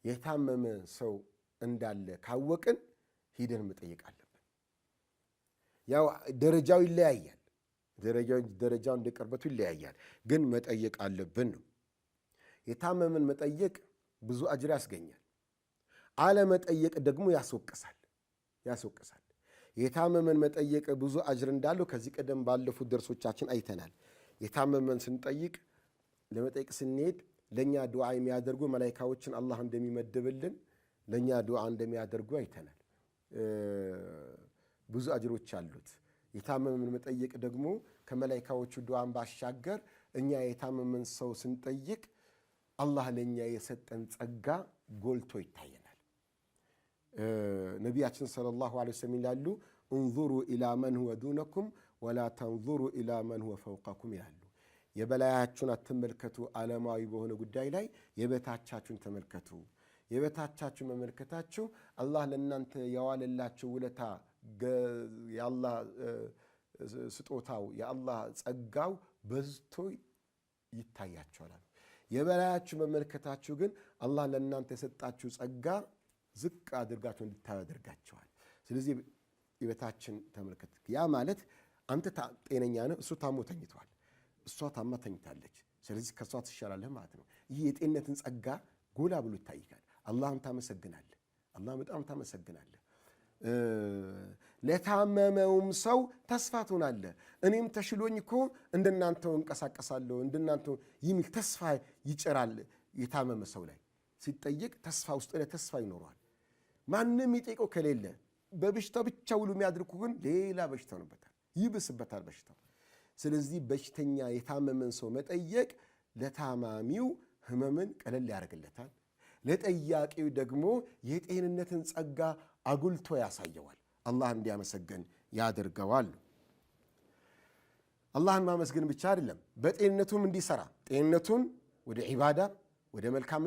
የታመመ ሰው እንዳለ ካወቅን ሂደን መጠየቅ አለብን። ያው ደረጃው ይለያያል። ደረጃው እንደቀርበቱ ይለያያል፣ ግን መጠየቅ አለብን ነው። የታመመን መጠየቅ ብዙ አጅር ያስገኛል። አለመጠየቅ ደግሞ ያስወቅሳል። የታመመን መጠየቅ ብዙ አጅር እንዳለው ከዚህ ቀደም ባለፉት ደርሶቻችን አይተናል። የታመመን ስንጠይቅ ለመጠየቅ ስንሄድ ለኛ ዱዓ የሚያደርጉ መላእክቶችን አላህ እንደሚመድብልን ለኛ ዱዓ እንደሚያደርጉ አይተናል። ብዙ አጅሮች አሉት። የታመመን መጠየቅ ደግሞ ከመላእክቶቹ ዱዓን ባሻገር እኛ የታመመን ሰው ስንጠይቅ አላህ ለኛ የሰጠን ጸጋ ጎልቶ ይታየናል። ነቢያችን ሰለላሁ ዐለይሂ ወሰለም ይላሉ እንዙሩ ኢላ መን ሁወ ዱነኩም ወላ ተንዙሩ ኢላ መን ሁወ ፈውቀኩም ይላሉ። የበላያችሁን አትመልከቱ፣ ዓለማዊ በሆነ ጉዳይ ላይ የበታቻችሁን ተመልከቱ። የበታቻችሁ መመልከታችሁ አላህ ለእናንተ የዋለላችሁ ውለታ የአላህ ስጦታው የአላህ ጸጋው በዝቶ ይታያችኋል። የበላያችሁ መመልከታችሁ ግን አላህ ለእናንተ የሰጣችሁ ጸጋ ዝቅ አድርጋችሁ እንድታዩ ያደርጋችኋል። ስለዚህ የበታችን ተመልከት። ያ ማለት አንተ ጤነኛ ነህ፣ እሱ ታሞ ተኝቷል፣ እሷ ታማ ተኝታለች። ስለዚህ ከእሷ ትሻላለህ ማለት ነው። ይህ የጤንነትን ጸጋ ጎላ ብሎ ይታይካል። አላህን ታመሰግናለህ፣ አላህ በጣም ታመሰግናለህ። ለታመመውም ሰው ተስፋ ትሆናለህ። እኔም ተሽሎኝ እኮ እንደናንተው እንቀሳቀሳለሁ እንደናንተው የሚል ተስፋ ይጭራል። የታመመ ሰው ላይ ሲጠየቅ ተስፋ ውስጥ ተስፋ ይኖረዋል። ማንም ይጠይቀው ከሌለ በበሽታው ብቻ ውሉ የሚያድርኩ ግን ሌላ በሽታ ሆነበታል፣ ይብስበታል በሽታው። ስለዚህ በሽተኛ የታመመን ሰው መጠየቅ ለታማሚው ህመምን ቀለል ያደርግለታል፣ ለጠያቂው ደግሞ የጤንነትን ጸጋ አጉልቶ ያሳየዋል፣ አላህ እንዲያመሰገን ያደርገዋል። አላህን ማመስገን ብቻ አይደለም፣ በጤንነቱም እንዲሰራ ጤንነቱን ወደ ዒባዳ ወደ መልካም